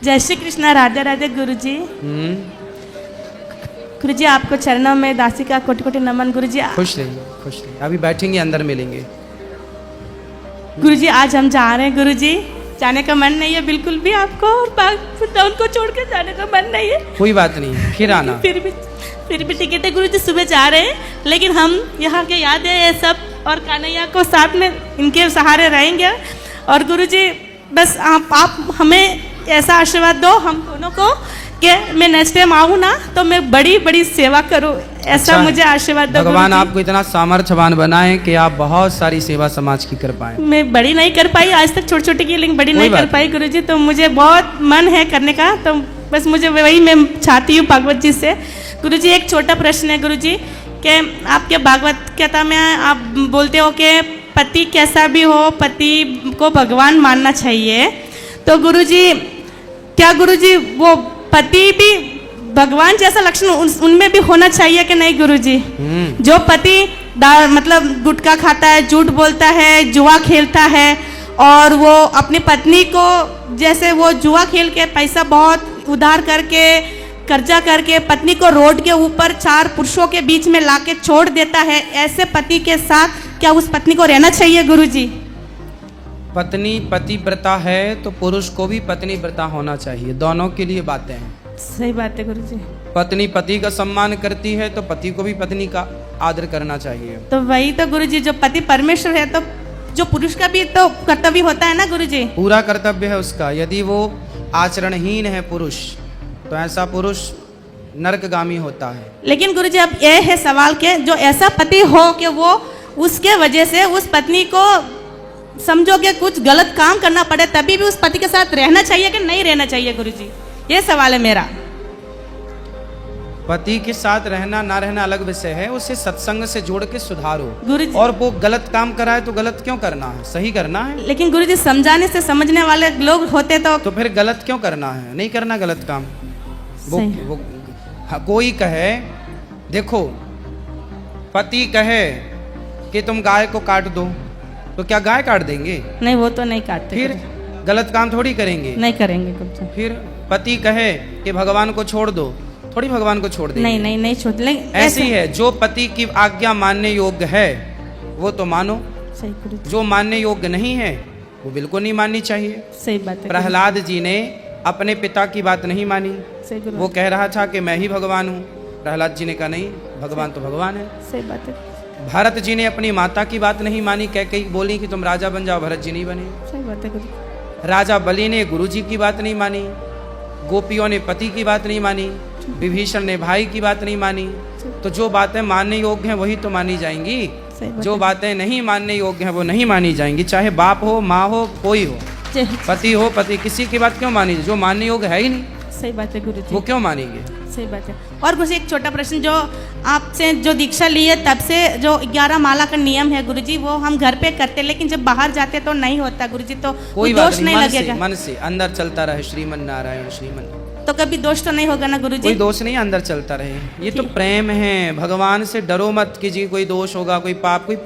जय श्री कृष्णा, राधे राधे गुरुजी। गुरुजी आपको चरणों में दासी का कोटि कोटि नमन। गुरुजी खुश रहिए, खुश रहिए। अभी बैठेंगे, अंदर मिलेंगे। गुरुजी आज हम जा रहे हैं। गुरुजी जाने का मन नहीं है बिल्कुल भी आपको, और टाउन को छोड़ के जाने का मन नहीं है। कोई बात नहीं, फिर आना। फिर भी टिकट है गुरुजी, सुबह जा रहे हैं, लेकिन हम यहाँ के याद है ये सब, और कान्हैया को साथ में इनके सहारे रहेंगे। और गुरुजी बस आप हमें ऐसा आशीर्वाद दो हम दोनों को कि मैं नेक्स्ट टाइम आऊँ ना तो मैं बड़ी बड़ी सेवा करूँ, ऐसा अच्छा, मुझे आशीर्वाद दो। भगवान आपको इतना सामर्थ्यवान बनाए कि आप बहुत सारी सेवा समाज की कर पाए। मैं बड़ी नहीं कर पाई आज तक, छोटी छोटी की, लेकिन बड़ी नहीं कर पाई गुरुजी, तो मुझे बहुत मन है करने का, तो बस मुझे वही मैं चाहती हूँ भागवत जी से। गुरुजी एक छोटा प्रश्न है गुरुजी, कि आपके भागवत गीता में आप बोलते हो कि पति कैसा भी हो, पति को भगवान मानना चाहिए। तो गुरुजी क्या गुरुजी वो पति भी भगवान जैसा लक्षण उनमें भी होना चाहिए कि नहीं गुरुजी? जो पति मतलब गुटखा खाता है, झूठ बोलता है, जुआ खेलता है, और वो अपनी पत्नी को जैसे वो जुआ खेल के पैसा बहुत उधार करके कर्जा करके पत्नी को रोड के ऊपर 4 पुरुषों के बीच में लाके छोड़ देता है, ऐसे पति के साथ क्या उस पत्नी को रहना चाहिए गुरुजी? पत्नी पतिव्रता है तो पुरुष को भी पत्नी व्रता होना चाहिए, दोनों के लिए बातें हैं। सही बात है गुरुजी। पत्नी पति का सम्मान करती है तो पति को भी पत्नी का आदर करना चाहिए। तो वही तो गुरुजी, जो पति परमेश्वर है तो जो पुरुष का भी तो कर्तव्य होता है ना गुरुजी? पूरा कर्तव्य है उसका। यदि वो आचरणहीन है पुरुष, तो ऐसा पुरुष नरकगामी होता है। लेकिन गुरुजी अब यह है सवाल के जो ऐसा पति हो कि वो उसके वजह से उस पत्नी को समझो कि कुछ गलत काम करना पड़े, तभी भी उस पति के साथ रहना चाहिए कि नहीं रहना चाहिए गुरुजी? ये सवाल है मेरा। पति के साथ रहना ना रहना अलग विषय है, उसे सत्संग से जोड़ के सुधारो गुरुजी। और वो गलत काम कराए तो गलत क्यों करना है, सही करना है। लेकिन गुरुजी समझाने से समझने वाले लोग होते तो फिर गलत क्यों करना है, नहीं करना गलत काम। वो कोई कहे, देखो पति कहे कि तुम गाय को काट दो, तो क्या गाय काट देंगे? नहीं, वो तो नहीं काटते। फिर गलत काम थोड़ी करेंगे, नहीं करेंगे गुरुजी। फिर पति कहे कि भगवान को छोड़ दो, थोड़ी भगवान को छोड़ देंगे। नहीं छोड़। ऐसी है, जो पति की आज्ञा मानने योग्य है वो तो मानो, सही गुरुजी। जो मानने योग्य नहीं है वो बिल्कुल नहीं माननी चाहिए। सही बात है। प्रहलाद जी ने अपने पिता की बात नहीं मानी, सही गुरुजी। वो कह रहा था कि मैं ही भगवान हूँ। प्रहलाद जी ने कहा नहीं, भगवान तो भगवान है। सही बात है। भरत जी ने अपनी माता की बात नहीं मानी, कह बोली कि तुम राजा बन जाओ, भरत जी नहीं बने। सही बात है गुरुजी। राजा बलि ने गुरु जी की बात नहीं मानी, गोपियों ने पति की बात नहीं मानी, विभीषण ने भाई की बात नहीं मानी। तो जो बातें मानने योग्य हैं वही तो मानी जाएंगी, जो बातें नहीं मानने योग्य हैं वो नहीं मानी जाएंगी। चाहे बाप हो, माँ हो, कोई हो, पति हो, पति, किसी की बात क्यों मानी? जो मानने योग्य है ही नहीं। सही बात है गुरुजी। वो क्यों मानेंगे? सही बात है। और कुछ एक छोटा प्रश्न, जो आपसे जो दीक्षा ली है तब से जो 11 माला का नियम है गुरुजी, वो हम घर पे करते, लेकिन जब बाहर जाते तो नहीं होता गुरुजी, तो कोई दोष नहीं लगेगा? मन से अंदर चलता रहे श्रीमन नारायण श्रीमन, तो कभी दोष तो नहीं होगा ना गुरुजी? कोई दोष नहीं, अंदर चलता रहे। ये तो प्रेम है, भगवान से डरो मत कि जी कोई दोष होगा, कोई पाप, कोई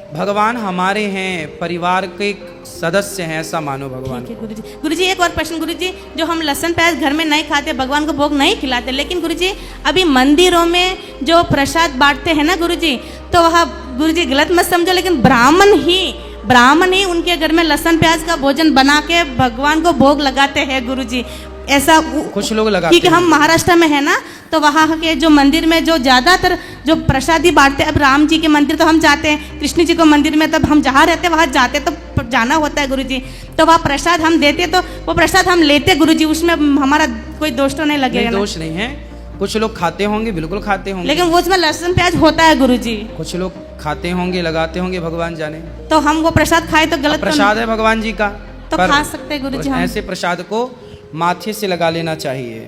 भगवान हमारे हैं, परिवार के सदस्य हैं, ऐसा मानो भगवान। गुरुजी। गुरुजी एक और प्रश्न गुरुजी, जो हम लहसुन प्याज घर में नहीं खाते, भगवान को भोग नहीं खिलाते, लेकिन गुरुजी अभी मंदिरों में जो प्रसाद बांटते हैं ना गुरुजी, तो वह गुरुजी गलत मत समझो, लेकिन ब्राह्मण ही उनके घर में लहसुन प्याज का भोजन बना के भगवान को भोग लगाते हैं गुरुजी। ऐसा कुछ लोग लगाते क्योंकि हम महाराष्ट्र में है ना, तो वहाँ के जो मंदिर में जो ज्यादातर जो प्रसादी बांटते हैं, अब राम जी के मंदिर तो हम जाते हैं, कृष्ण जी को मंदिर में तब हम जहाँ रहते हैं वहाँ जाते तो जाना होता है गुरुजी, तो वहाँ प्रसाद हम देते, तो वो प्रसाद हम लेते गुरुजी, उसमें हमारा कोई दोष तो नहीं लगेगा? दोष नहीं है। कुछ लोग खाते होंगे, बिल्कुल खाते होंगे, लेकिन वो उसमें लहसुन प्याज होता है गुरुजी। कुछ लोग खाते होंगे, लगाते होंगे, भगवान जाने। तो हम वो प्रसाद खाए तो गलत? प्रसाद है भगवान जी का, तो खा सकते हैं गुरुजी। ऐसे प्रसाद को माथे से लगा लेना चाहिए,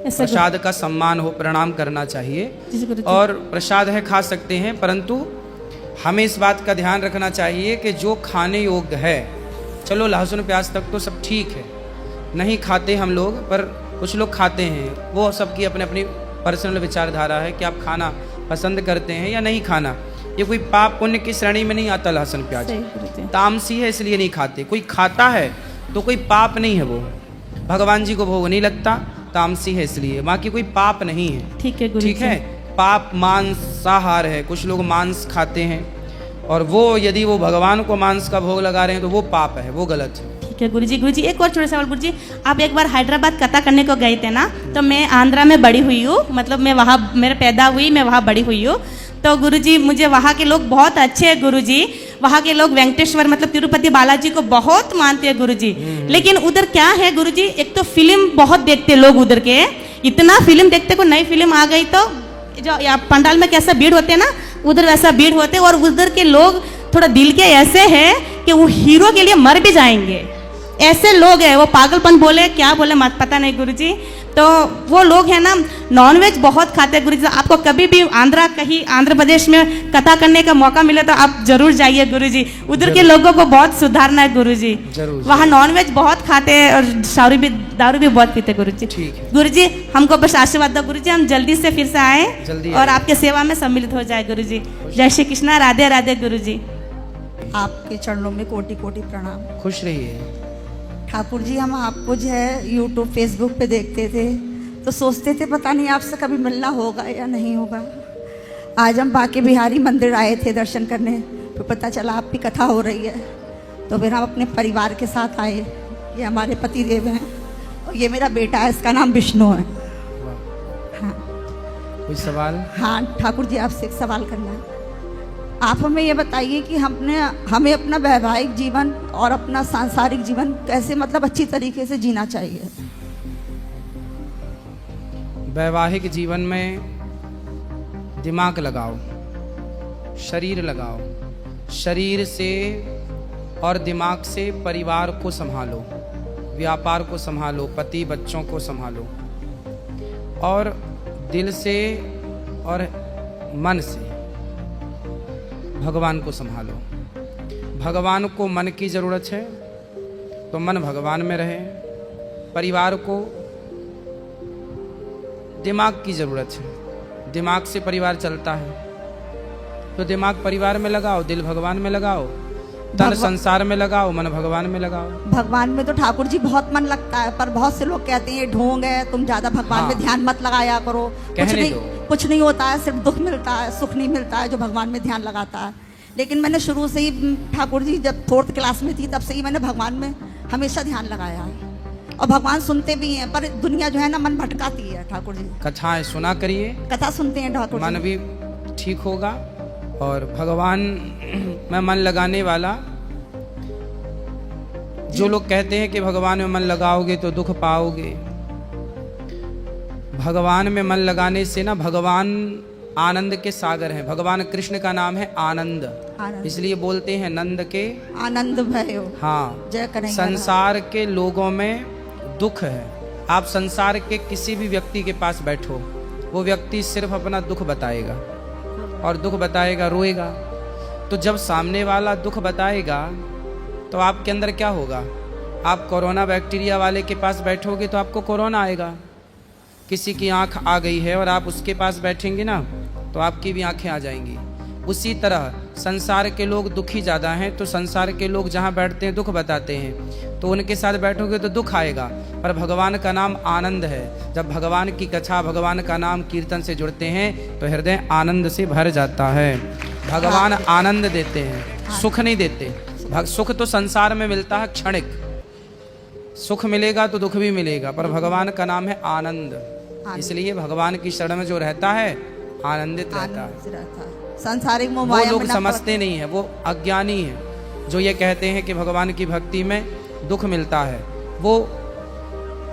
प्रसाद का सम्मान हो, प्रणाम करना चाहिए। और प्रसाद है खा सकते हैं, परंतु हमें इस बात का ध्यान रखना चाहिए कि जो खाने योग्य है, चलो लहसुन प्याज तक तो सब ठीक है, नहीं खाते हम लोग, पर कुछ लोग खाते हैं, वो सबकी अपनी अपनी पर्सनल विचारधारा है कि आप खाना पसंद करते हैं या नहीं खाना। ये कोई पाप पुण्य की श्रेणी में नहीं आता लहसुन प्याज, तामसी है इसलिए नहीं खाते। कोई खाता है तो कोई पाप नहीं है वो, भगवान जी को भोग नहीं लगता, तामसी है इसलिए, बाकी कोई पाप नहीं है। ठीक है गुरु ठीक है, पाप मांसाहार है, कुछ लोग मांस खाते हैं और वो यदि वो भगवान को मांस का भोग लगा रहे हैं तो वो पाप है, वो गलत है। ठीक है गुरुजी। गुरुजी एक और छोटा सवाल गुरुजी, आप एक बार हैदराबाद कथा करने को गए थे ना, तो मैं आंध्रा में बड़ी हुई हूँ, मतलब मैं वहाँ मेरा पैदा हुई, मैं वहाँ बड़ी हुई हूँ। तो गुरुजी मुझे वहाँ के लोग बहुत अच्छे हैं गुरुजी, वहाँ के लोग वेंकटेश्वर मतलब तिरुपति बालाजी को बहुत मानते हैं गुरुजी। लेकिन उधर क्या है गुरुजी, एक तो फिल्म बहुत देखते लोग उधर के, इतना फिल्म देखते, को नई फिल्म आ गई तो जो पंडाल में कैसा भीड़ होते हैं ना, उधर वैसा भीड़ होते, और उधर के लोग थोड़ा दिल के ऐसे हैं कि वो हीरो के लिए मर भी जाएंगे, ऐसे लोग हैं। वो पागलपन बोले क्या बोले मत पता नहीं गुरुजी। तो वो लोग हैं ना नॉनवेज बहुत खाते हैं गुरुजी। आपको कभी भी कहीं आंध्र प्रदेश में कथा करने का मौका मिले तो आप जरूर जाइए गुरुजी, उधर के लोगों को बहुत सुधारना है गुरुजी। वहाँ नॉनवेज बहुत खाते हैं और दारू भी बहुत पीते गुरुजी। ठीक है गुरुजी, हमको बस आशीर्वाद दो गुरुजी, हम जल्दी से फिर से आए और आपके सेवा में सम्मिलित हो जाए गुरुजी। जय श्री कृष्णा, राधे राधे गुरुजी। आपके चरणों में कोटि कोटि प्रणाम। खुश रहिए। ठाकुर जी, हम आपको जो है यूट्यूब फेसबुक पे देखते थे तो सोचते थे पता नहीं आपसे कभी मिलना होगा या नहीं होगा। आज हम बांके बिहारी मंदिर आए थे दर्शन करने, तो पता चला आपकी कथा हो रही है, तो फिर हम अपने परिवार के साथ आए। ये हमारे पति देव हैं और ये मेरा बेटा है, इसका नाम विष्णु है। हाँ, कोई सवाल? हाँ ठाकुर जी, आपसे एक सवाल करना है। आप हमें ये बताइए कि हमें अपना वैवाहिक जीवन और अपना सांसारिक जीवन कैसे मतलब अच्छी तरीके से जीना चाहिए। वैवाहिक जीवन में दिमाग लगाओ, शरीर लगाओ, शरीर से और दिमाग से परिवार को संभालो, व्यापार को संभालो, पति बच्चों को संभालो, और दिल से और मन से भगवान को संभालो। भगवान को मन की ज़रूरत है तो मन भगवान में रहे, परिवार को दिमाग की ज़रूरत है, दिमाग से परिवार चलता है, तो दिमाग परिवार में लगाओ, दिल भगवान में लगाओ, तन संसार में लगाओ, मन भगवान में लगाओ। भगवान में तो ठाकुर जी बहुत मन लगता है, पर बहुत से लोग कहते हैं ये ढोंग है, तुम ज्यादा भगवान में ध्यान मत लगाया करो, कुछ नहीं होता है, सिर्फ दुख मिलता है, सुख नहीं मिलता है जो भगवान में ध्यान लगाता है। लेकिन मैंने शुरू से ही ठाकुर जी जब 4th क्लास में थी तब से ही मैंने भगवान में हमेशा ध्यान लगाया है, और भगवान सुनते भी हैं, पर दुनिया जो है ना मन भटकाती है। ठाकुर जी कथाएं सुना करिए, कथा सुनते हैं ठाकुर, मन भी ठीक होगा और भगवान में मन लगाने वाला। जो लोग कहते हैं कि भगवान में मन लगाओगे तो दुख पाओगे, भगवान में मन लगाने से ना, भगवान आनंद के सागर हैं। भगवान कृष्ण का नाम है आनंद, इसलिए बोलते हैं नंद के आनंद भयो। हाँ, जय करेंगे। संसार के लोगों में दुख है। आप संसार के किसी भी व्यक्ति के पास बैठो, वो व्यक्ति सिर्फ अपना दुख बताएगा और दुख बताएगा, रोएगा। तो जब सामने वाला दुख बताएगा तो आपके अंदर क्या होगा? आप कोरोना बैक्टीरिया वाले के पास बैठोगे तो आपको कोरोना आएगा। किसी की आंख आ गई है और आप उसके पास बैठेंगे ना तो आपकी भी आंखें आ जाएंगी। उसी तरह संसार के लोग दुखी ज़्यादा हैं, तो संसार के लोग जहाँ बैठते हैं दुख बताते हैं, तो उनके साथ बैठोगे तो दुख आएगा। पर भगवान का नाम आनंद है। जब भगवान की कथा, भगवान का नाम कीर्तन से जुड़ते हैं तो हृदय आनंद से भर जाता है। भगवान आनंद देते हैं, सुख नहीं देते। सुख तो संसार में मिलता है क्षणिक, सुख मिलेगा तो दुख भी मिलेगा, पर भगवान का नाम है आनंद। इसलिए भगवान की शरण में जो रहता है आनंदित रहता है। सांसारिक वो लोग समझते नहीं है, वो अज्ञानी है जो ये कहते हैं कि भगवान की भक्ति में दुख मिलता है। वो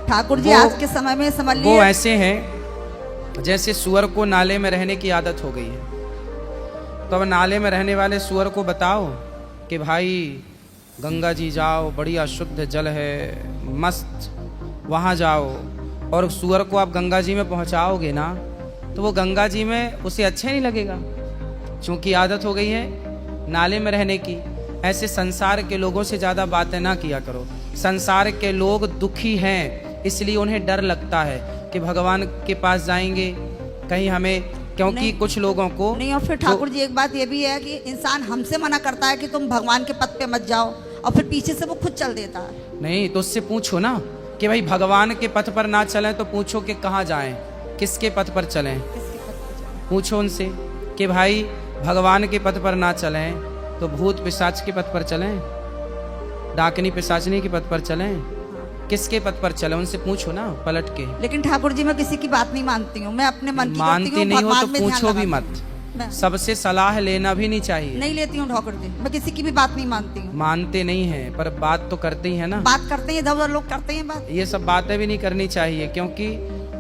ठाकुर जी आज के समय में समझ लीजिए वो ऐसे हैं जैसे सुअर को नाले में रहने की आदत हो गई है। तो अब नाले में रहने वाले सुअर को बताओ कि भाई गंगा जी जाओ, बढ़िया शुद्ध जल है, मस्त, वहाँ जाओ, और सुअर को आप गंगा जी में पहुँचाओगे ना तो वो गंगा जी में उसे अच्छा नहीं लगेगा, क्योंकि आदत हो गई है नाले में रहने की। ऐसे संसार के लोगों से ज़्यादा बातें ना किया करो। संसार के लोग दुखी हैं, इसलिए उन्हें डर लगता है कि भगवान के पास जाएंगे कहीं हमें, क्योंकि कुछ लोगों को नहीं। और फिर ठाकुर जी एक बात ये भी है कि इंसान हमसे मना करता है कि तुम भगवान के पद पे मत जाओ, और फिर पीछे से वो खुद चल देता है। नहीं तो उससे पूछो ना कि भाई भगवान के पथ पर ना चलें तो पूछो कि कहाँ जाएं, किसके पथ पर चलें। पूछो उनसे कि भाई भगवान के पथ पर ना चलें तो भूत पिशाच के पथ पर चलें, डाकनी पिशाचनी के पथ पर चलें, किसके पथ पर चलें, उनसे पूछो ना पलट के। लेकिन ठाकुर जी मैं किसी की बात नहीं मानती हूँ, मैं अपने मन की मानती करती हूँ, नहीं हो भगवान तो में ध्यान पूछो भी लगाती मत, मैं सबसे सलाह लेना भी नहीं चाहिए। नहीं लेती हूँ ठाकुर जी, मैं किसी की भी बात नहीं मानती हूँ। मानते नहीं हैं पर बात तो करते ही है ना। बात करते हैं, इधर उधर लोग करते हैं बात। ये सब बातें भी नहीं करनी चाहिए, क्योंकि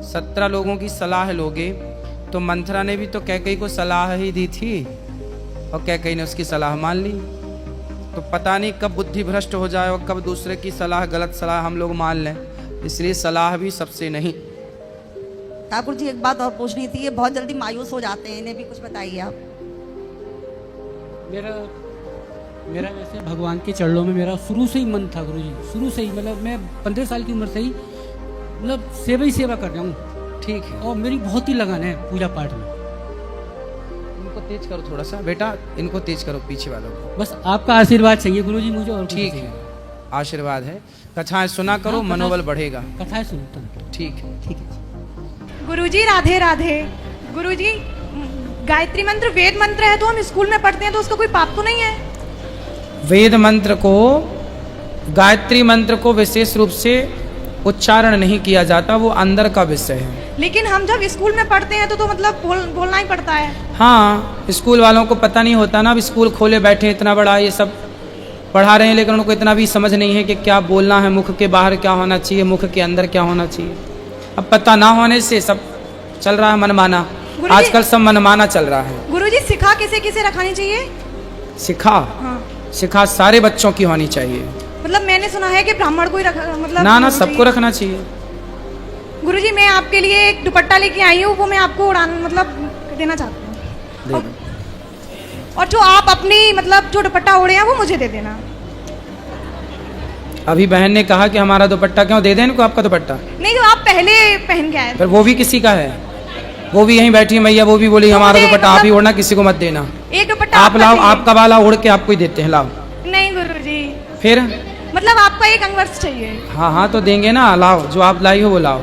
17 लोगों की सलाह लोगे तो मंथरा ने भी तो कैकेयी को सलाह ही दी थी और कैकेयी ने उसकी सलाह मान ली। तो पता नहीं कब बुद्धि भ्रष्ट हो जाए और कब दूसरे की सलाह, गलत सलाह हम लोग मान लें, इसलिए सलाह भी सबसे नहीं। ठाकुर जी एक बात और पूछनी थी, ये बहुत जल्दी मायूस हो जाते हैं, इन्हें भी कुछ बताइए आप। मेरा वैसे भगवान के चरणों में मेरा शुरू से ही मन था गुरु जी, शुरू से ही, मतलब मैं 15 साल की उम्र से ही मतलब सेवा ही सेवा कर रहा हूँ। ठीक है, और मेरी बहुत ही लगन है पूजा पाठ में। इनको तेज करो थोड़ा सा बेटा, इनको तेज करो पीछे वालों को। बस आपका आशीर्वाद चाहिए गुरु जी मुझे, और कुछ ठीक नहीं है, चाहिए। आशीर्वाद है, कथाएं सुना करो, हाँ, मनोबल बढ़ेगा। कथाएं सुनता हूँ। ठीक है, ठीक है। गुरुजी राधे राधे। गुरुजी गायत्री मंत्र वेद मंत्र है, तो हम स्कूल में पढ़ते हैं, तो उसका कोई पाप तो नहीं है? वेद मंत्र को, गायत्री मंत्र को विशेष रूप से उच्चारण नहीं किया जाता, वो अंदर का विषय है। लेकिन हम जब स्कूल में पढ़ते हैं तो मतलब बोलना ही पड़ता है। हाँ, स्कूल वालों को पता नहीं होता ना, अब स्कूल खोले बैठे इतना बड़ा ये सब पढ़ा रहे हैं, लेकिन उनको इतना भी समझ नहीं है कि क्या बोलना है, मुख के बाहर क्या होना चाहिए, मुख के अंदर क्या होना चाहिए। अब पता ना होने से सब चल रहा है मनमाना, आजकल सब मनमाना चल रहा है। गुरुजी सिखा किसे किसे रखानी चाहिए? सिखा, हाँ। सिखा सारे बच्चों की होनी चाहिए। मतलब मैंने सुना है कि ब्राह्मण को ही रखा, मतलब ना सबको रखना चाहिए। गुरुजी मैं आपके लिए एक दुपट्टा लेके आई हूँ, वो मैं आपको उड़ान मतलब देना चाहती हूँ, और जो आप अपनी मतलब जो दुपट्टा ओढ़े हैं वो मुझे दे देना। अभी बहन ने कहा कि हमारा दुपट्टा क्यों, दे दें इनको आपका दुपट्टा। नहीं, जो आप पहले पहन के आए थे। पर वो भी किसी का है, वो भी यहीं बैठी है मैया, वो भी बोली हमारा दुपट्टा आप ही ओढ़ना, किसी को मत देना। एक दुपट्टा आप लाओ, आपका वाला ओढ़ के आपको ही देते हैं, लाओ। नहीं गुरुजी, फिर मतलब आपका एक अंगवस्त्र चाहिए। हाँ हाँ तो देंगे ना, लाओ, जो आप लाई हो वो लाओ।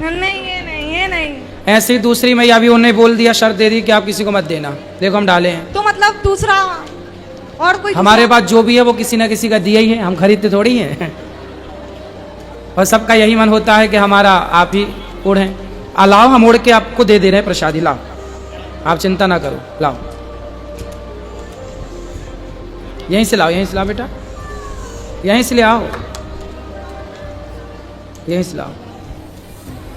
नहीं ये नहीं, ये नहीं। ऐसे ही दूसरी मैया भी उन्हें बोल दिया, शर्त दे दी कि आप किसी को मत देना, देखो हम डाले हैं। तो मतलब दूसरा और कोई हमारे पास जो भी है वो किसी ना किसी का दिया ही है, हम खरीदते थोड़ी हैं। और सबका यही मन होता है कि हमारा आप ही ओढ़ें। लाओ, हम ओढ़ के आपको दे रहे हैं प्रसादी, लाओ, आप चिंता ना करो, लाओ, यहीं से लाओ, यहीं से लाओ बेटा, यहीं से ले आओ, यहीं से लाओ।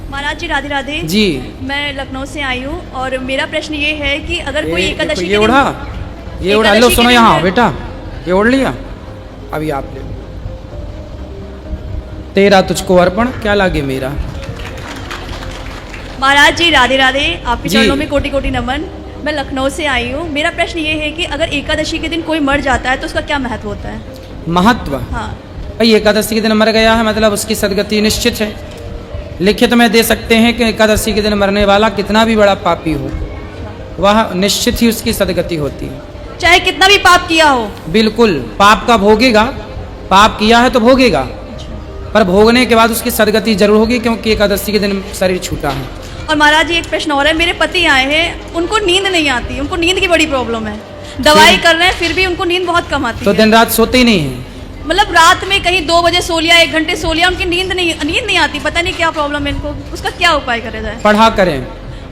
महाराज जी राधे राधे जी, मैं लखनऊ से आई हूँ, और मेरा प्रश्न ये है कि अगर कोई एकादशी ये ओढ़ा, ये ओढ़ा लो, सुनो यहाँ बेटा, ये ओढ़ लिया, अभी आप ले लो। तेरा तुझको अर्पण, क्या लागे मेरा। महाराज जी राधे राधे, आपके जी। चरणों में कोटि कोटि नमन। मैं लखनऊ से आई हूँ, मेरा प्रश्न ये है कि अगर एकादशी के दिन कोई मर जाता है तो उसका क्या महत्व होता है? महत्व, हाँ। भाई एकादशी के दिन मर गया है मतलब उसकी सदगति निश्चित है। लिखित में दे सकते हैं कि एकादशी के दिन मरने वाला कितना भी बड़ा पापी हो, वह निश्चित ही उसकी सदगति होती है, चाहे कितना भी पाप किया हो। बिल्कुल, पाप का भोगेगा, पाप किया है तो भोगेगा, पर भोगने के बाद उसकी सदगति जरूर होगी, क्योंकि एकादशी के दिन शरीर छूटा है। और महाराज जी एक प्रश्न और है, मेरे पति आए हैं, उनको नींद नहीं आती, उनको नींद की बड़ी प्रॉब्लम है, दवाई कर रहे हैं फिर भी उनको नींद बहुत कम आती तो है। दिन रात सोते ही नहीं है, मतलब रात में कहीं 2 बजे सो लिया, 1 घंटे सो लिया, उनकी नींद नहीं आती, पता नहीं क्या प्रॉब्लम है इनको, उसका क्या उपाय करा जाए? पढ़ा करें,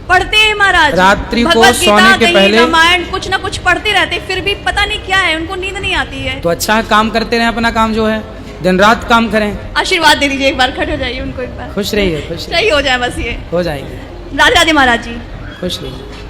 पढ़ते हैं महाराज, रात्रि को भगवत गीता, सोने के कहीं पहले रामायण कुछ ना कुछ पढ़ते रहते, फिर भी पता नहीं क्या है, उनको नींद नहीं आती है। तो अच्छा है, काम करते रहे अपना काम जो है, दिन रात काम करें। आशीर्वाद दे दीजिए, एक बार खड़े हो जाइए उनको, एक बार खुश रहिए, खुश सही हो जाए बस ये। हो जाएंगे। राधे राधे महाराज जी। खुश रहिए।